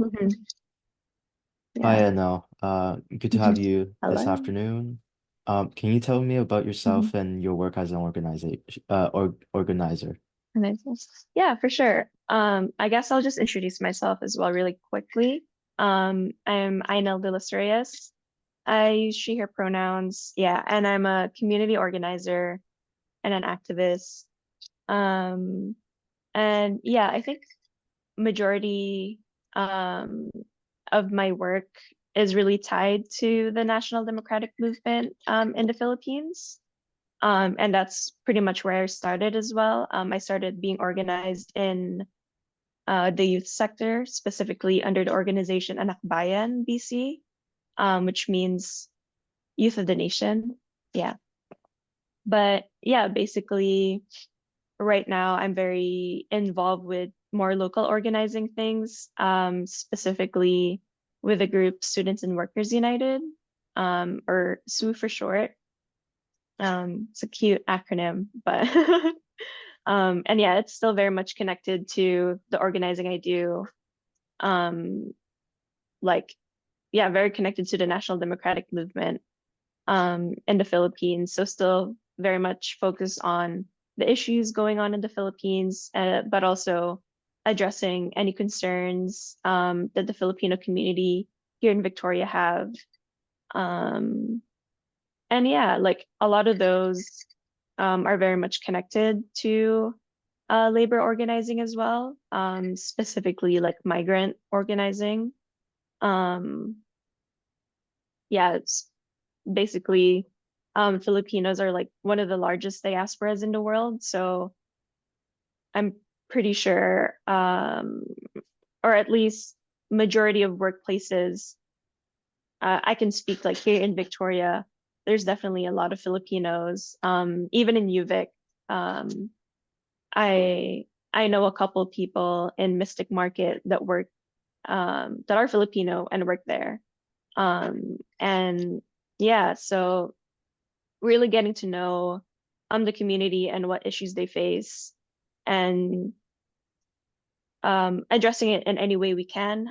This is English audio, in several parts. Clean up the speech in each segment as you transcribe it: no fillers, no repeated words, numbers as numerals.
Mhm. Hi, Yeah. Anel. Good to have you this Hello. afternoon. Can you tell me about Mhm. yourself and your work as an organizer? Yeah, for sure. I guess I'll just introduce myself as well really quickly. I'm Ienelle. I use she, her pronouns. Yeah, and I'm a community organizer and an activist. Um, and yeah, I think majority um of my work is really tied to the National Democratic Movement in the Philippines. And that's pretty much where I started as well. I started being organized in the youth sector, specifically under the organization Anak Bayan, BC, which means Youth of the Nation. Yeah. But yeah, basically, right now I'm very involved with more local organizing things, specifically with the group Students and Workers United, or SWU for short. It's a cute acronym, but and yeah, it's still very much connected to the organizing I do. Um, like yeah, very connected to the National Democratic Movement in the Philippines. So still very much focused on the issues going on in the Philippines, but also addressing any concerns that the Filipino community here in Victoria have. Um, and yeah, like a lot of those are very much connected to labor organizing as well, specifically like migrant organizing. Um, yeah, it's basically Filipinos are like one of the largest diasporas in the world. So I'm pretty sure, or at least majority of workplaces, I can speak like here in Victoria, there's definitely a lot of Filipinos. Even in UVic, um, I know a couple people in Mystic Market that work that are Filipino and work there. And yeah, so really getting to know the community and what issues they face and addressing it in any way we can.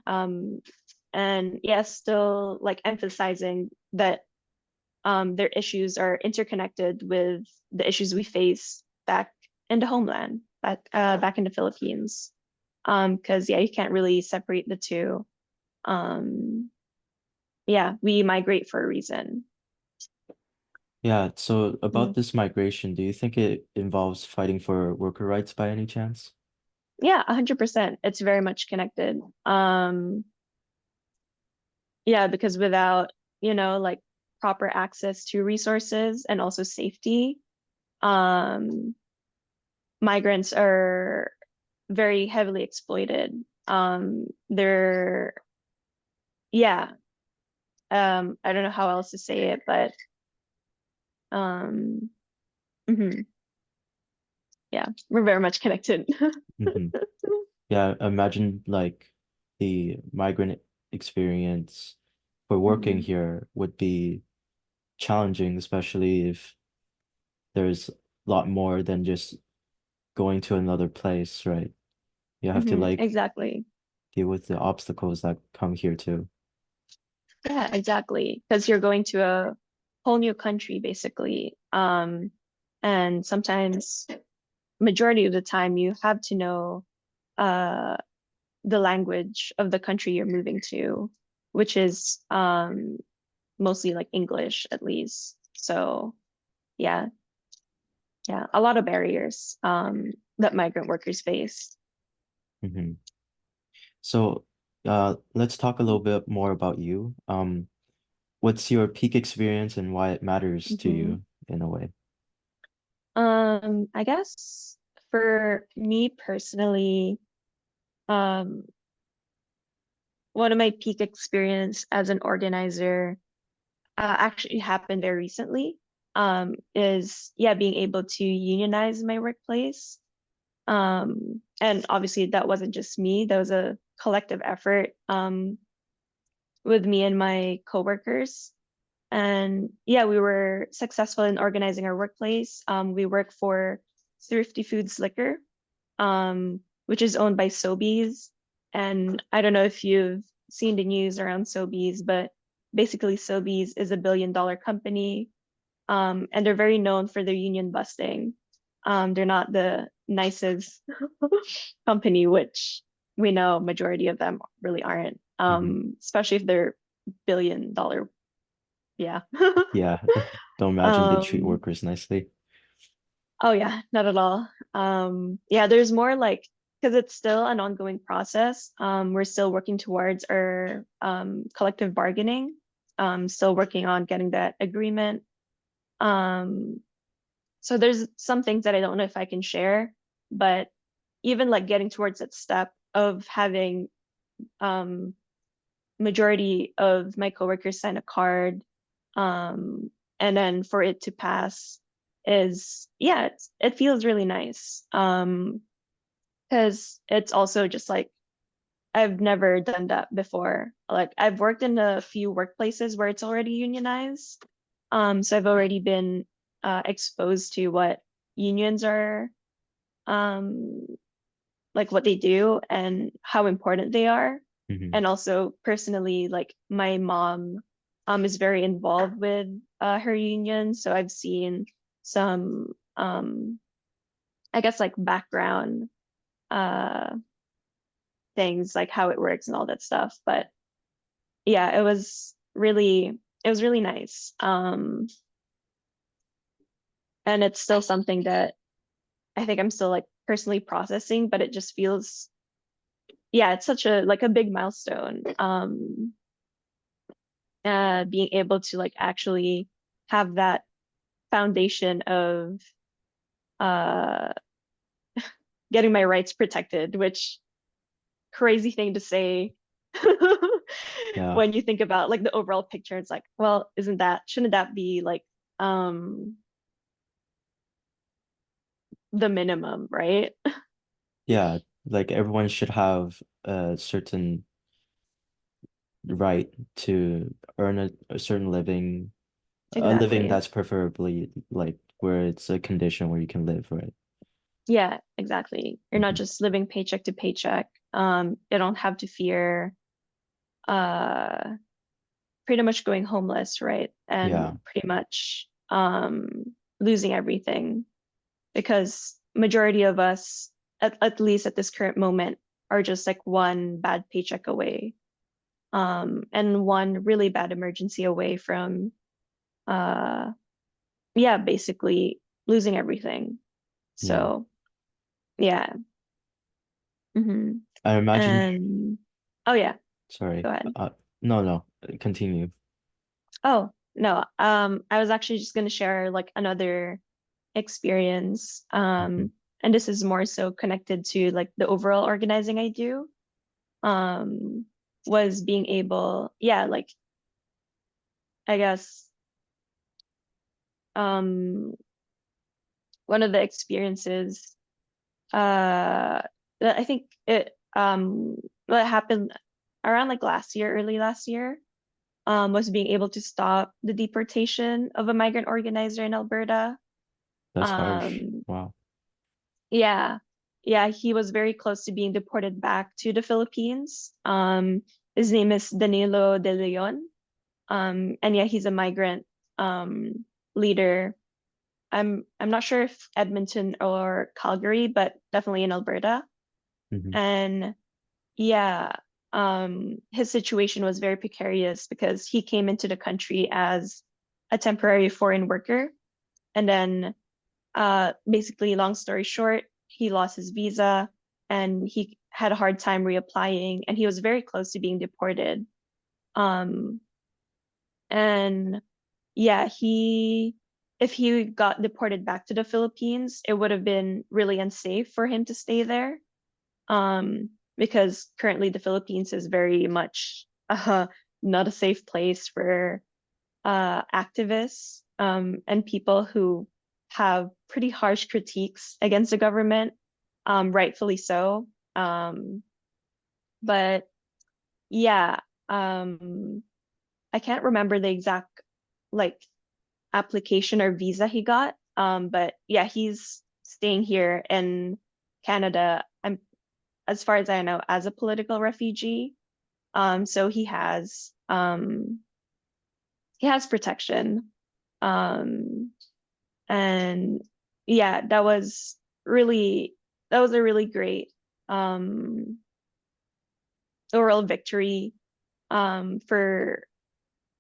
And yeah, still like emphasizing that their issues are interconnected with the issues we face back in the homeland, back in the Philippines. Because yeah, you can't really separate the two. Um, yeah, we migrate for a reason. Yeah, so about Mhm. this migration, do you think it involves fighting for worker rights by any chance? Yeah, 100%. It's very much connected. Yeah, because without, like proper access to resources and also safety, um, migrants are very heavily exploited. They're, yeah, I don't know how else to say it, but um, mhm, yeah, we're very much connected. Hmm. Yeah, imagine like the migrant experience for working Mhm, here would be challenging, especially if there's a lot more than just going to another place, right? You have to like exactly. deal with the obstacles that come here too. Yeah, exactly. Because you're going to a whole new country, basically. And sometimes, majority of the time, you have to know uh, the language of the country you're moving to, which is mostly like English, at least. So, yeah, yeah, a lot of barriers that migrant workers face. Hmm. So, let's talk a little bit more about you. What's your peak experience and why it matters to Mhm. you in a way? I guess for me personally, um, one of my peak experience as an organizer actually happened very recently. Is yeah, being able to unionize my workplace. And obviously that wasn't just me, that was a collective effort with me and my coworkers. And yeah, we were successful in organizing our workplace. We work for Thrifty Foods Liquor, which is owned by Sobeys. And I don't know if you've seen the news around Sobeys, but basically Sobeys is a $1 billion company, and they're very known for their union busting. They're not the nicest company, which we know majority of them really aren't, Hmm. especially if they're $1 billion. Yeah. Yeah. Don't imagine they treat Um, workers nicely. oh yeah, not at all. Yeah, there's more like because it's still an ongoing process. We're still working towards our collective bargaining. Still working on getting that agreement. Um, so there's some things that I don't know if I can share, but even like getting towards that step of having um majority of my coworkers sign a card, um, and then for it to pass is, yeah, it feels really nice. Because it's also just like I've never done that before. Like I've worked in a few workplaces where it's already unionized. So I've already been exposed to what unions are, um, like what they do and how important they are. Hmm. And also personally, like my mom is very involved with her union. So I've seen some I guess like background uh things like how it works and all that stuff. But yeah, it was really nice. And it's still something that I think I'm still like personally processing, but it just feels, yeah, it's such a like a big milestone. Being able to like actually have that foundation of uh getting my rights protected, which crazy thing to say Yeah. when you think about like the overall picture. It's like, well, shouldn't that be like um the minimum, right? Yeah. Like everyone should have a certain right to earn a certain living, a living Exactly. that's preferably like where it's a condition where you can live, right? Yeah, exactly. You're not Hmm. just living paycheck to paycheck. You don't have to fear uh pretty much going homeless, right? Yeah. And pretty much losing everything because majority of us, at least at this current moment, are just like one bad paycheck away, and one really bad emergency away from uh yeah, basically losing everything. Yeah. So yeah. Hmm. I imagine, And oh yeah, go sorry. ahead. No, no, continue. Oh no, I was actually just gonna share like another experience. Hmm. And this is more so connected to like the overall organizing I do. Um, was being able, yeah, like I guess um one of the experiences that I think what happened around like last year, early last year, was being able to stop the deportation of a migrant organizer in Alberta. That's harsh. Um, Wow. yeah, yeah, he was very close to being deported back to the Philippines. His name is Danilo De Leon. And yeah, he's a migrant leader. I'm not sure if Edmonton or Calgary, but definitely in Alberta. Hmm. And yeah, his situation was very precarious because he came into the country as a temporary foreign worker. And then, basically, long story short, he lost his visa and he had a hard time reapplying, and he was very close to being deported. Um, and yeah, if he got deported back to the Philippines, it would have been really unsafe for him to stay there. Because currently the Philippines is very much not a safe place for activists and people who have pretty harsh critiques against the government, rightfully so. But yeah, um, I can't remember the exact like application or visa he got. But yeah, he's staying here in Canada. as far as I know, as a political refugee. So he has protection. Um, and yeah, that was a really great um overall victory for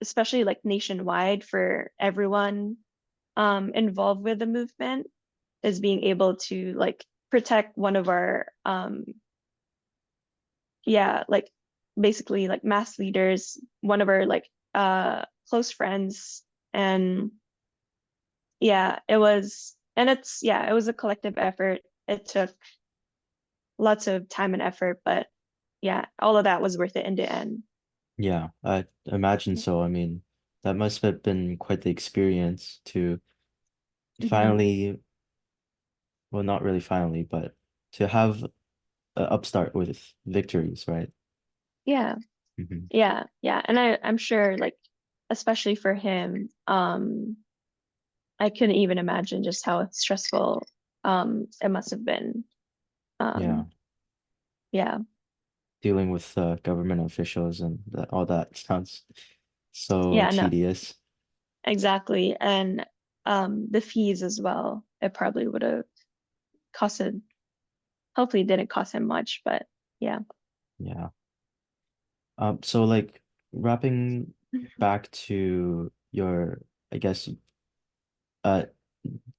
especially like nationwide for everyone involved with the movement is being able to like protect one of our yeah, like basically like mass leaders, one of our like close friends. And yeah, it was a collective effort. It took lots of time and effort, but yeah, all of that was worth it in the end. Yeah, I imagine so. I mean, that must have been quite the experience to Hmm. finally, well, not really finally, but to have a upstart with victories, right? Yeah, Hmm. yeah. And I'm sure like especially for him, I couldn't even imagine just how stressful it must have been. Yeah, Um, yeah. dealing with government officials and all that sounds so Yeah, no, tedious. exactly. And the fees as well. It probably would have costed, hopefully it didn't cost him much, but yeah. Yeah. So like wrapping back to your, I guess, uh,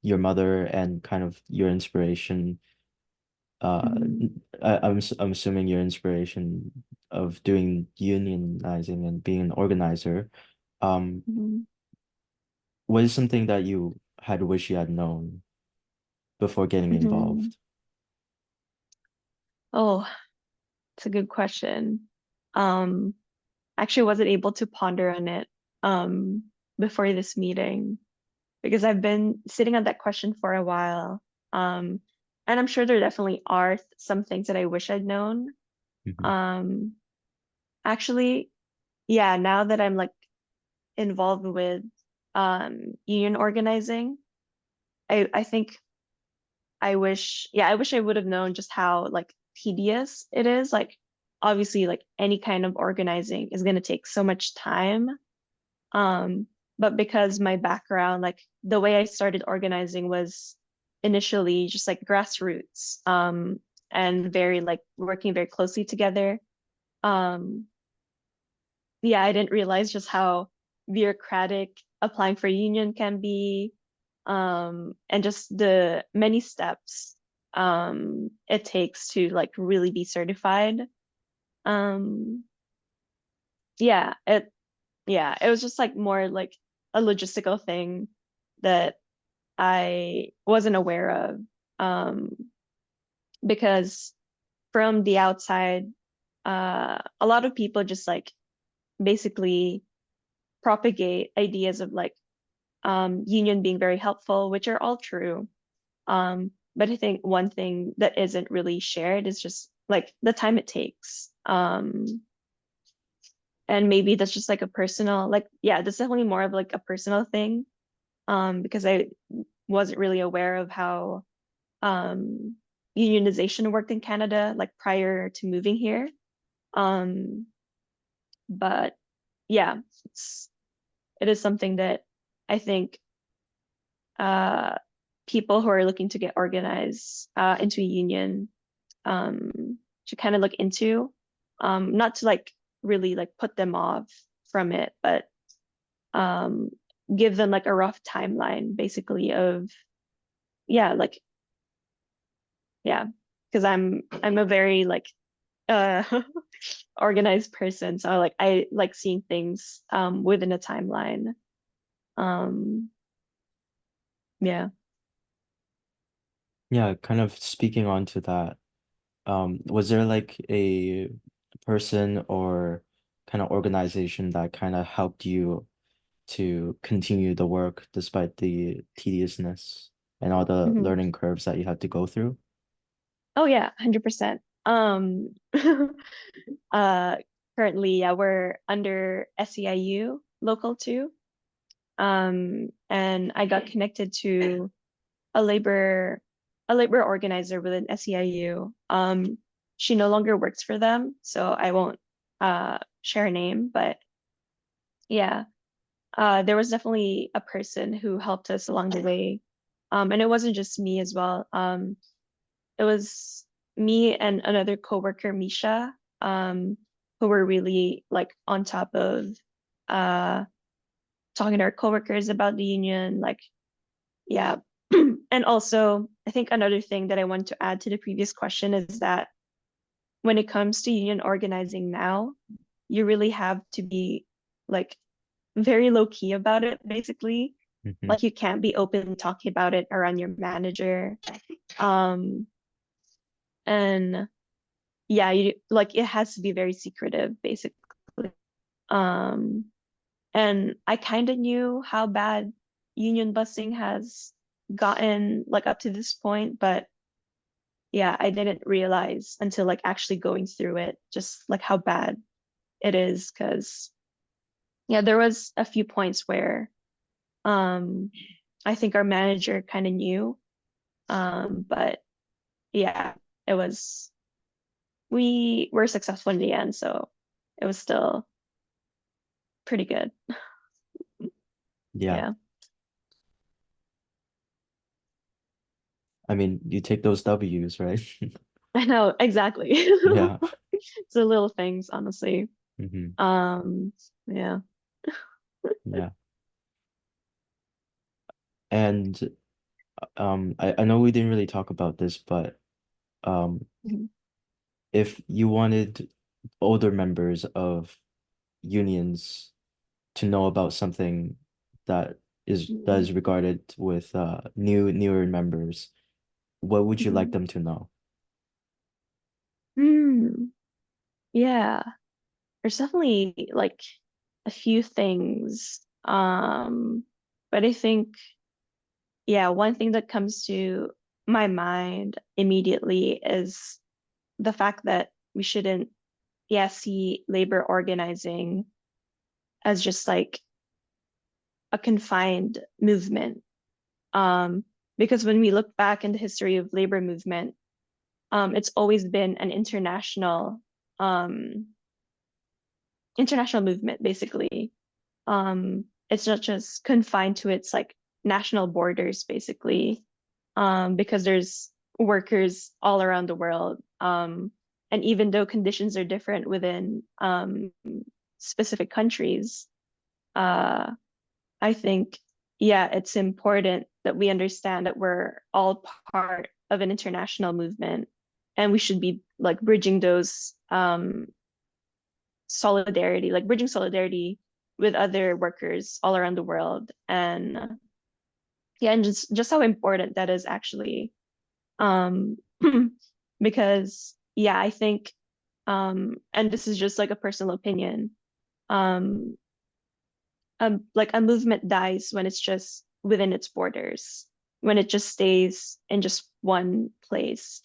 your mother and kind of your inspiration. Mhm, I'm assuming your inspiration of doing unionizing and being an organizer. Um, mhm, what is something that you had wish you had known before getting mhm. involved? Oh, it's a good question. Um, actually wasn't able to ponder on it before this meeting because I've been sitting on that question for a while. Um, and I'm sure there definitely are some things that I wish I'd known. Hmm. Um, actually, yeah, now that I'm like involved with union organizing, I think I wish I would have known just how like tedious it is. Like obviously like any kind of organizing is going to take so much time. Um, but because my background, like the way I started organizing was initially just like grassroots, and very like working very closely together. Um, yeah, I didn't realize just how bureaucratic applying for a union can be, and just the many steps it takes to like really be certified. Um, yeah, it was just like more like a logistical thing that I wasn't aware of. Um, because from the outside, a lot of people just like basically propagate ideas of like union being very helpful, which are all true. But I think one thing that isn't really shared is just like the time it takes. And maybe that's just like a personal, like, yeah, that's definitely more of like a personal thing. Because I wasn't really aware of how um unionization worked in Canada, like prior to moving here. Um, but yeah, it is something that I think uh, people who are looking to get organized into a union should kind of look into, not to like really like put them off from it, but um, give them like a rough timeline, basically of yeah, like yeah, because I'm a very like uh, organized person, so I like seeing things within a timeline. Um, yeah. Yeah, kind of speaking on to that. Was there like a person or kind of organization that kind of helped you to continue the work despite the tediousness and all the Mhm. learning curves that you had to go through? Oh yeah, 100%. Uh, currently, yeah, we're under SEIU local too. And I got connected to a labor a labor organizer within SEIU. she no longer works for them, so I won't share her name, but yeah, there was definitely a person who helped us along the way. And it wasn't just me as well. It was me and another coworker, Misha, who were really like on top of uh talking to our coworkers about the union, like yeah. And also, I think another thing that I want to add to the previous question is that when it comes to union organizing now, you really have to be like very low key about it, basically. Hmm. Like you can't be openly talking about it around your manager. Um, and yeah, you like it has to be very secretive, basically. Um, and I kind of knew how bad union busing has gotten like up to this point, but yeah, I didn't realize until like actually going through it, just like how bad it is. Because yeah, there was a few points where um I think our manager kind of knew. But yeah, it was we were successful in the end, so it was still pretty good. Yeah. Yeah. I mean, you take those W's, right? I know, exactly. Yeah. It's the little things, honestly. Hmm. Um, yeah. Yeah. And I know we didn't really talk about this, but um Mhm. if you wanted older members of unions to know about something that Mhm. is regarded with newer members, what would you like Mhm. them to know? Hmm. Yeah. There's definitely like a few things. But I think, yeah, one thing that comes to my mind immediately is the fact that we shouldn't, yeah, see labor organizing as just like a confined movement. Um, because when we look back in the history of labor movement, it's always been an um, international movement, basically. It's not just confined to its like national borders, basically, because there's workers all around the world. And even though conditions are different within specific countries, uh, I think, yeah, it's important that we understand that we're all part of an international movement and we should be like bridging those solidarity, like bridging solidarity with other workers all around the world. And yeah, and just how important that is actually. Um, because yeah, I think and this is just like a personal opinion, um, like a movement dies when it's just within its borders, when it just stays in just one place.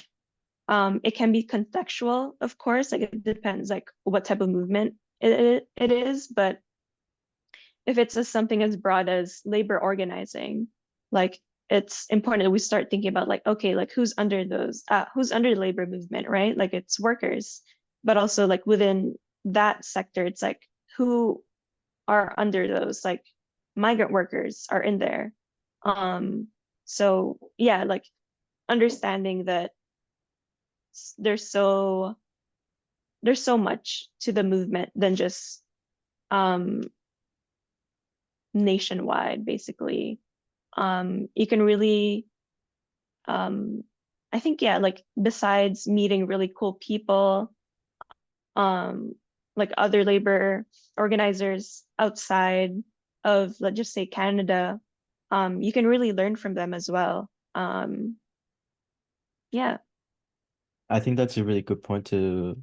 It can be contextual, of course, like it depends like what type of movement it is, but if it's something as broad as labor organizing, like it's important that we start thinking about like, okay, like who's under the labor movement, right? Like it's workers, but also like within that sector, it's like who are under those, like migrant workers are in there. Um, so yeah, like understanding that there's there's so much to the movement than just um nationwide, basically. You can really um I think yeah, like besides meeting really cool people, um, like other labor organizers outside of, let's just say, Canada, you can really learn from them as well. Yeah. I think that's a really good point to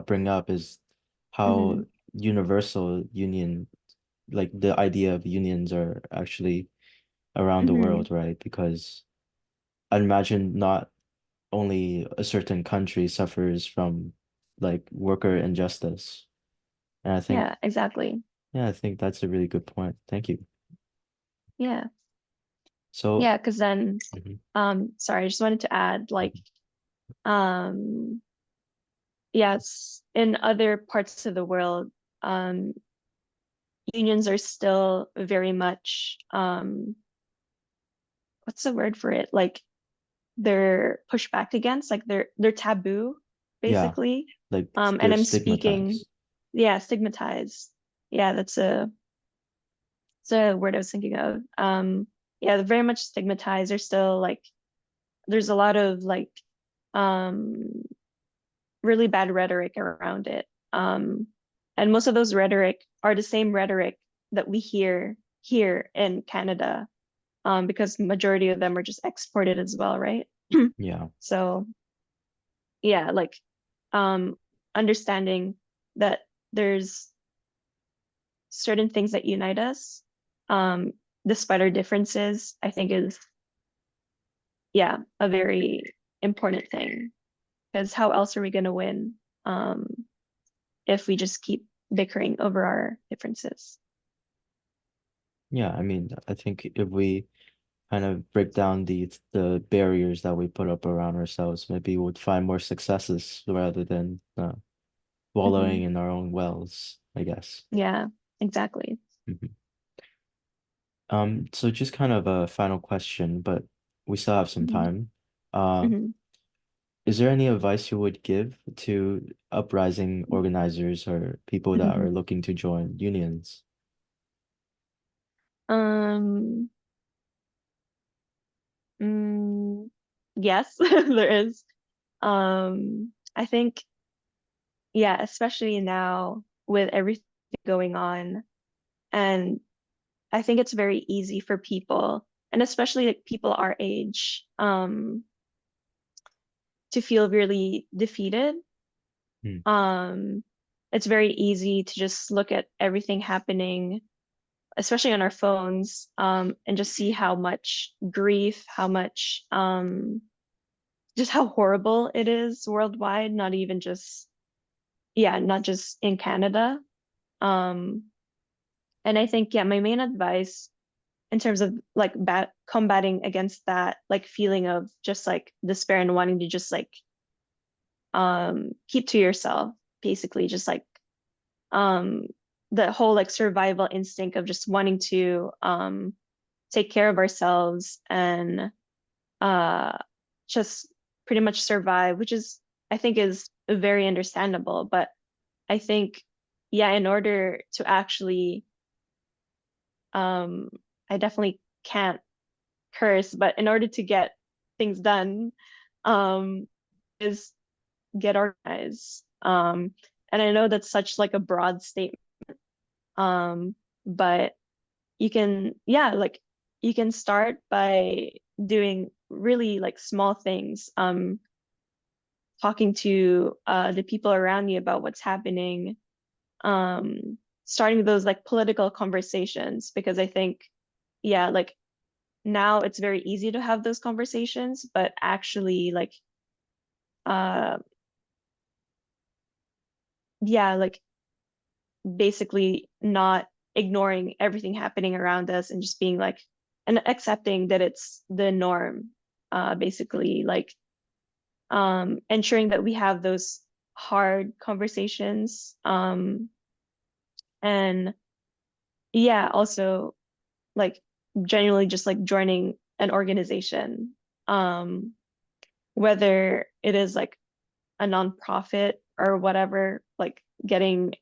bring up is how Hmm. universal union, like the idea of unions are actually around the Hmm. world, right? Because I imagine not only a certain country suffers from like worker injustice. And I think, Yeah, exactly. yeah, I think that's a really good point. Thank you. Yeah. So, Yeah, because then mhm, sorry, I just wanted to add like mhm. um yes, in other parts of the world, um, unions are still very much, what's the word for it? Like they're pushed back against, like they're taboo, Yeah, basically. like And they're I'm speaking, stigmatized. yeah, stigmatized. Yeah, that's a word I was thinking of. Yeah, they're very much stigmatized. They're still like there's a lot of like um really bad rhetoric around it. And most of those rhetoric are the same rhetoric that we hear here in Canada, because majority of them are just exported as well, right? Yeah. So yeah, like um understanding that there's certain things that unite us, um, despite our differences, I think is yeah, a very important thing. Because how else are we gonna win um if we just keep bickering over our differences? Yeah, I mean, I think if we kind of break down the barriers that we put up around ourselves, maybe we would find more successes rather than wallowing Hmm. in our own wells, I guess. Yeah, exactly. Mhm. So just kind of a final question, but we still have some Hmm. time. Uh, Hmm. is there any advice you would give to uprising organizers or people that Hmm. are looking to join unions? Um, mm, yes, there is. I think, yeah, especially now with everything going on, and I think it's very easy for people, and especially like people our age, to feel really defeated. Hmm. Um, it's very easy to just look at everything happening, especially on our phones, and just see how much grief, how much, just how horrible it is worldwide, not even just, yeah, not just in Canada. Um, and I think, yeah, my main advice in terms of like combating against that like feeling of just like despair and wanting to just like keep to yourself, basically just like um the whole like survival instinct of just wanting to take care of ourselves and uh just pretty much survive, which is I think is very understandable. But I think yeah, in order to actually um I definitely can't curse, but in order to get things done, um, is get organized. And I know that's such like a broad statement, but you can, yeah, like you can start by doing really like small things, talking to the people around you about what's happening, starting those like political conversations, because I think, yeah, like now it's very easy to have those conversations, but actually like uh yeah, like basically not ignoring everything happening around us and just being like and accepting that it's the norm, basically like ensuring that we have those hard conversations, and yeah, also like genuinely just like joining an organization, um whether it is like a nonprofit or whatever, like getting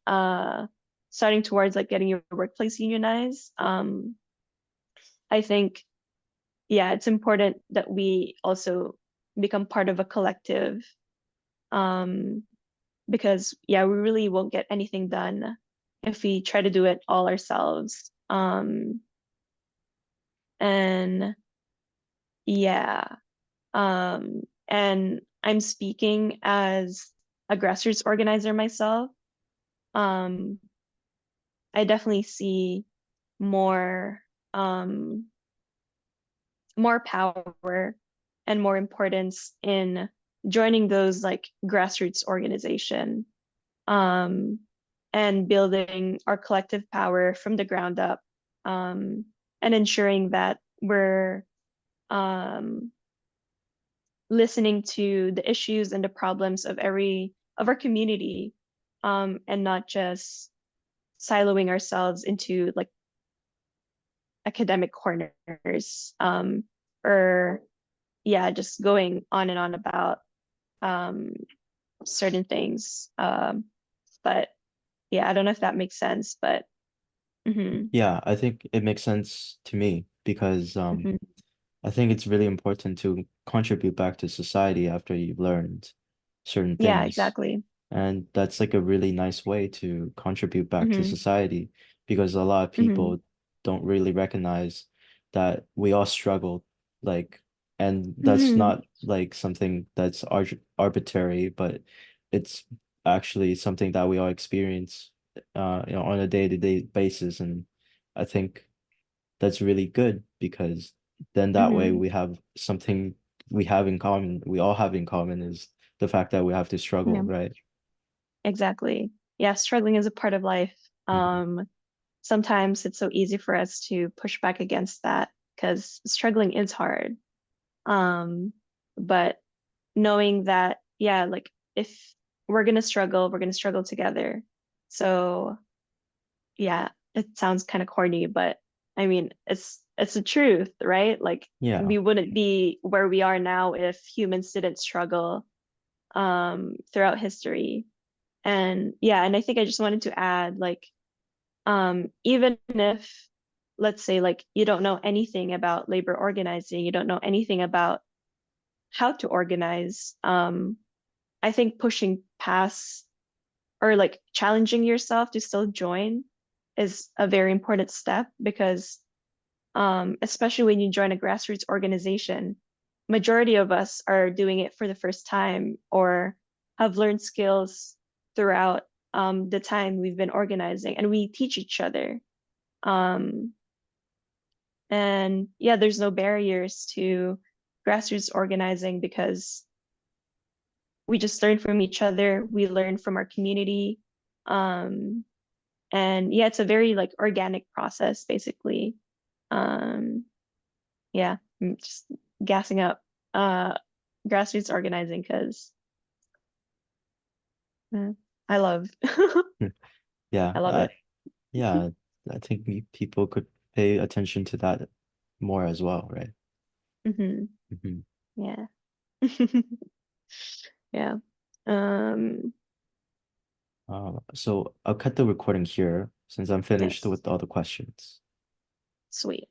starting towards like getting your workplace unionized. I think yeah, it's important that we also become part of a collective, um, because yeah, we really won't get anything done if we try to do it all ourselves. And yeah, and I'm speaking as a grassroots organizer myself. Um, I definitely see more um more power and more importance in joining those like grassroots organization, um and building our collective power from the ground up, um and ensuring that we're um listening to the issues and the problems of every of our community, and not just siloing ourselves into like academic corners, or yeah, just going on and on about um, certain things. But yeah, I don't know if that makes sense, but mhm, Yeah, I think it makes sense to me because mhm. I think it's really important to contribute back to society after you've learned certain Yeah, things. exactly. And that's like a really nice way to contribute back to Hmm. society because a lot of Hmm. people don't really recognize that we all struggle. Like, and that's Hmm. not like something that's arbitrary, but it's actually something that we all experience, on a day-to-day basis. And I think that's really good because then that way Hmm. we have something we have in common. We all have in common is the fact that we have to struggle, Yeah, right? exactly. Yeah, struggling is a part of life. Mhm. Sometimes it's so easy for us to push back against that because struggling is hard. Um, but knowing that, yeah, like if we're gonna struggle together. So yeah, it sounds kind of corny, but I mean, it's the truth, right? Like Yeah. we wouldn't be where we are now if humans didn't struggle throughout history. And yeah, and I think I just wanted to add like even if let's say like you don't know anything about labor organizing, you don't know anything about how to organize, I think pushing past or like challenging yourself to still join is a very important step because especially when you join a grassroots organization, majority of us are doing it for the first time or have learned skills throughout the time we've been organizing, and we teach each other. Um, and yeah, there's no barriers to grassroots organizing because we just learn from each other. We learn from our community. Um, and yeah, it's a very like organic process, basically. Um, yeah, I'm just gassing up uh, grassroots organizing because I love Yeah. I love it. Yeah, I think people could pay attention to that more as well, right? Hmm. Mhm. Yeah. Yeah. Um, So I'll cut the recording here since I'm finished yes. with all the questions. Sweet.